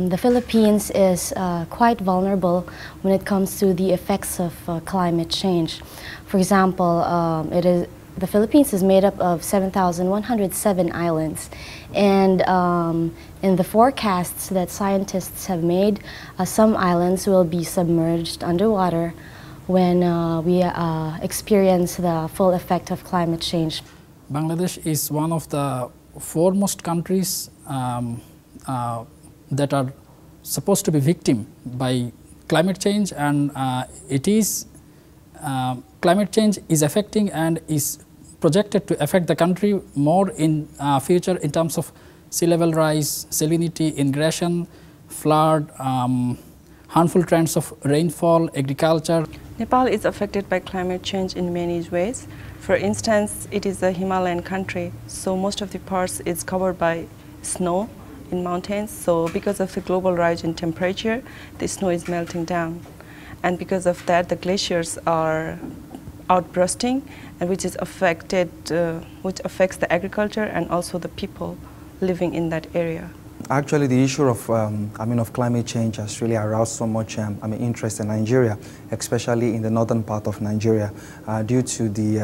The Philippines is quite vulnerable when it comes to the effects of climate change. For example, the Philippines is made up of 7,107 islands, and in the forecasts that scientists have made, some islands will be submerged underwater when we experience the full effect of climate change. Bangladesh is one of the foremost countries that are supposed to be victim by climate change, and climate change is affecting and is projected to affect the country more in future in terms of sea level rise, salinity, ingression, flood, harmful trends of rainfall, agriculture. Nepal is affected by climate change in many ways. For instance, it is a Himalayan country, so most of the parts is covered by snow in mountains. So because of the global rise in temperature, the snow is melting down. And because of that, the glaciers are outbursting, and which affects the agriculture and also the people living in that area. Actually, the issue of climate change has really aroused so much interest in Nigeria, especially in the northern part of Nigeria, due to the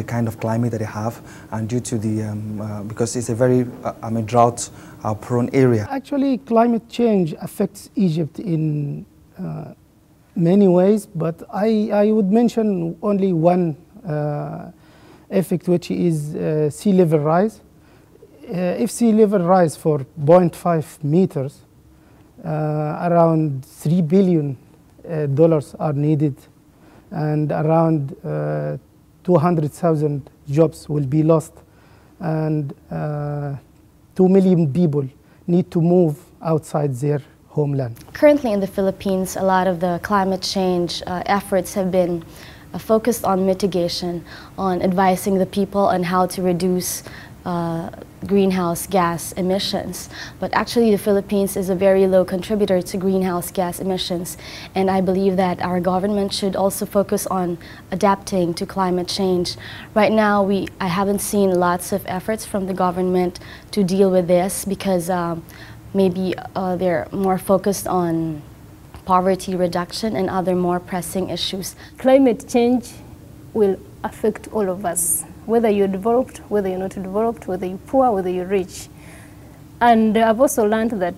kind of climate that they have, and due to because it's a very drought-prone area. Actually, climate change affects Egypt in many ways, but I would mention only one effect, which is sea level rise. If sea level rise for 0.5 meters, around $3 billion are needed, and around 200,000 jobs will be lost, and 2 million people need to move outside their homeland. Currently in the Philippines, a lot of the climate change efforts have been focused on mitigation, on advising the people on how to reduce greenhouse gas emissions. But actually the Philippines is a very low contributor to greenhouse gas emissions, and I believe that our government should also focus on adapting to climate change. Right now I haven't seen lots of efforts from the government to deal with this because maybe they're more focused on poverty reduction and other more pressing issues. Climate change will affect all of us, whether you're developed, whether you're not developed, whether you're poor, whether you're rich. And I've also learned that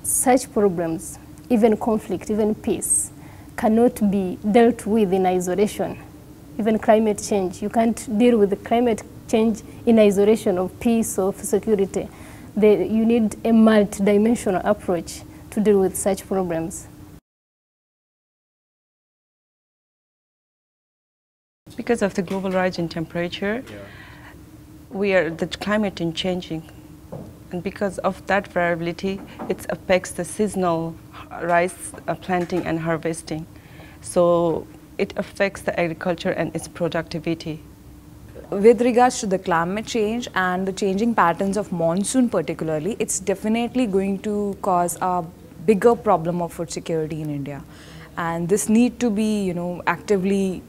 such problems, even conflict, even peace, cannot be dealt with in isolation. Even climate change, you can't deal with the climate change in isolation of peace or security. You need a multi-dimensional approach to deal with such problems. Because of the global rise in temperature, the climate is changing, and because of that variability, it affects the seasonal rice planting and harvesting. So it affects the agriculture and its productivity. With regards to the climate change and the changing patterns of monsoon particularly, it's definitely going to cause a bigger problem of food security in India. And this need to be, actively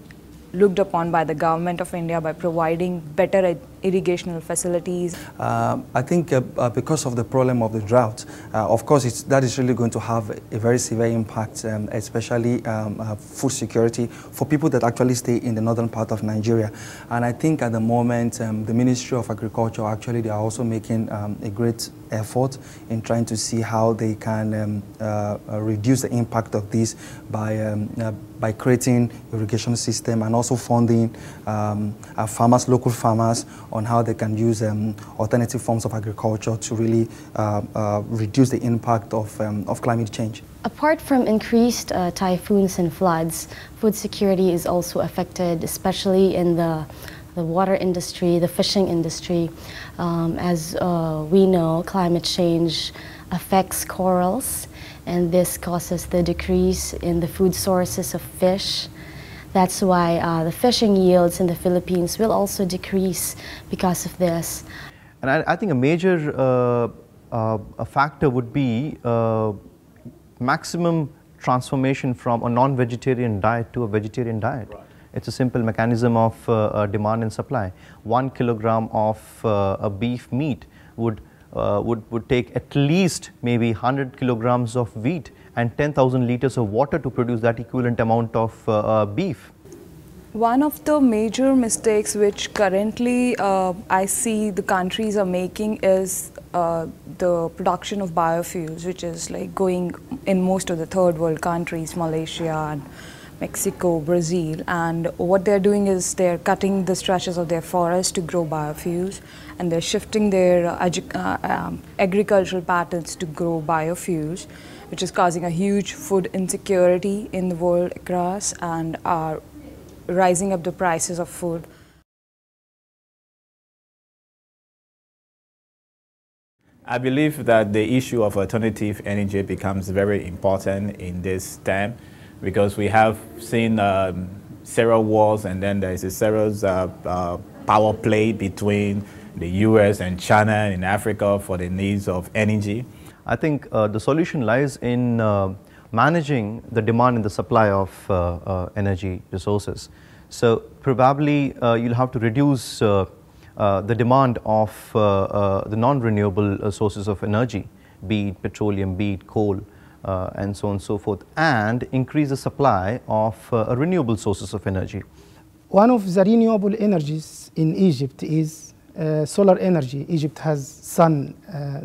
looked upon by the government of India by providing better irrigational facilities. I think because of the problem of the drought, of course that is really going to have a very severe impact, especially food security for people that actually stay in the northern part of Nigeria. And I think at the moment the Ministry of Agriculture they are also making a great effort in trying to see how they can reduce the impact of this by creating irrigation system and also funding local farmers on how they can use alternative forms of agriculture to really reduce the impact of climate change. Apart from increased typhoons and floods, food security is also affected, especially in the water industry, the fishing industry. As we know, climate change affects corals, and this causes the decrease in the food sources of fish. That's why the fishing yields in the Philippines will also decrease because of this. And I think a major a factor would be maximum transformation from a non-vegetarian diet to a vegetarian diet. Right. It's a simple mechanism of demand and supply. 1 kilogram of a beef meat would would take at least maybe 100 kilograms of wheat and 10,000 liters of water to produce that equivalent amount of beef. One of the major mistakes which currently I see the countries are making is the production of biofuels, which is like going in most of the third world countries, Malaysia and Mexico, Brazil, and what they're doing is they're cutting the stretches of their forests to grow biofuels, and they're shifting their agricultural patterns to grow biofuels, which is causing a huge food insecurity in the world across and are rising up the prices of food. I believe that the issue of alternative energy becomes very important in this time, because we have seen several wars, and then there is a serious power play between the US and China in Africa for the needs of energy. I think the solution lies in managing the demand and the supply of energy resources. So probably you'll have to reduce the demand of the non-renewable sources of energy, be it petroleum, be it coal, and so on and so forth, and increase the supply of renewable sources of energy. One of the renewable energies in Egypt is solar energy. Egypt has sun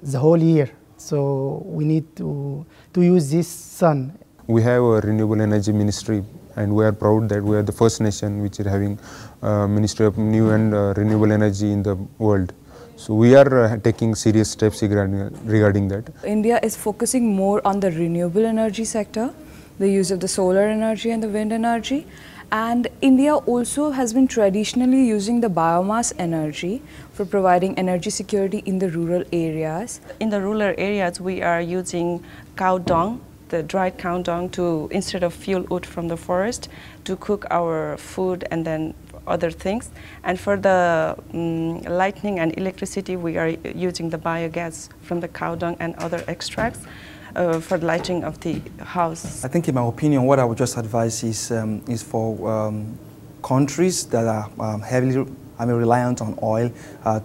the whole year, so we need to use this sun. We have a renewable energy ministry, and we are proud that we are the first nation which is having Ministry of New and Renewable Energy in the world. So we are taking serious steps regarding that. India is focusing more on the renewable energy sector, the use of the solar energy and the wind energy. And India also has been traditionally using the biomass energy for providing energy security in the rural areas. In the rural areas, we are using cow dung, the dried cow dung, to instead of fuel wood from the forest, to cook our food and then other things. And for the lighting and electricity, we are using the biogas from the cow dung and other extracts for the lighting of the house. I think, in my opinion, what I would just advise is for countries that are heavily reliant on oil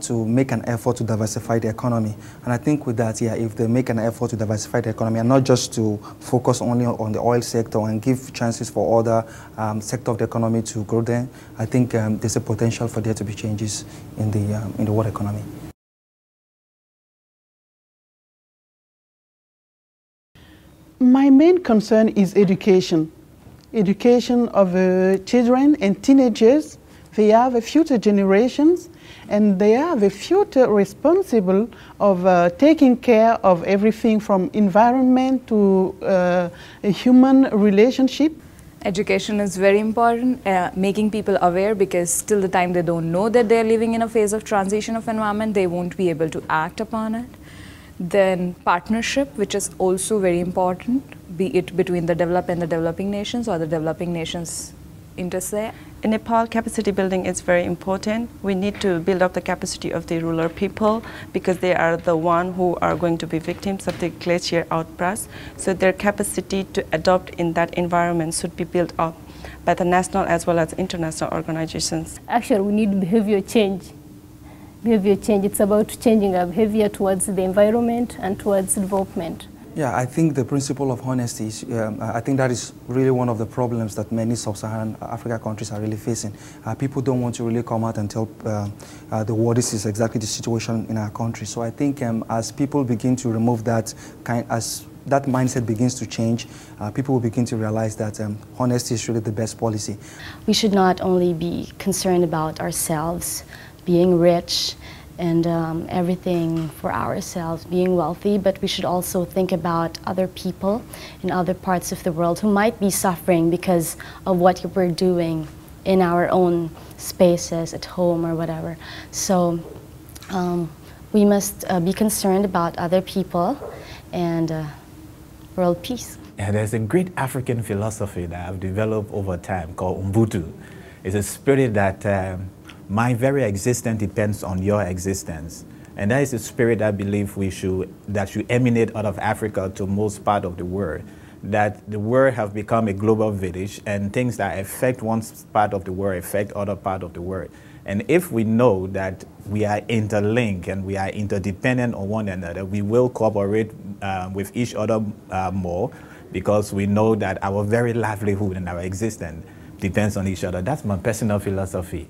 to make an effort to diversify the economy. And I think with that, yeah, if they make an effort to diversify the economy and not just to focus only on the oil sector and give chances for other sector of the economy to grow there, I think there's a potential for there to be changes in the world economy. My main concern is education. Education of children and teenagers. They have a future generations, and they have a future responsible of taking care of everything from environment to a human relationship. Education is very important, making people aware, because till the time they don't know that they're living in a phase of transition of environment, they won't be able to act upon it. Then partnership, which is also very important, be it between the developed and the developing nations, or the developing nations inter se. In Nepal, capacity building is very important. We need to build up the capacity of the rural people, because they are the ones who are going to be victims of the glacier outburst. So their capacity to adopt in that environment should be built up by the national as well as international organizations. Actually, we need behavior change. Behavior change, it's about changing our behavior towards the environment and towards development. Yeah, I think the principle of honesty is, I think that is really one of the problems that many sub-Saharan Africa countries are really facing. People don't want to really come out and tell the world this is exactly the situation in our country. So I think as people begin to remove that as that mindset begins to change, people will begin to realize that honesty is really the best policy. We should not only be concerned about ourselves, being rich, and everything for ourselves, being wealthy, but we should also think about other people in other parts of the world who might be suffering because of what we're doing in our own spaces at home or whatever. So we must be concerned about other people and world peace. Yeah, there's a great African philosophy that I've developed over time called Ubuntu. It's a spirit that my very existence depends on your existence. And that is a spirit I believe that should emanate out of Africa to most part of the world. that the world have become a global village, and things that affect one part of the world affect other part of the world. And if we know that we are interlinked and we are interdependent on one another, we will cooperate with each other more, because we know that our very livelihood and our existence depends on each other. That's my personal philosophy.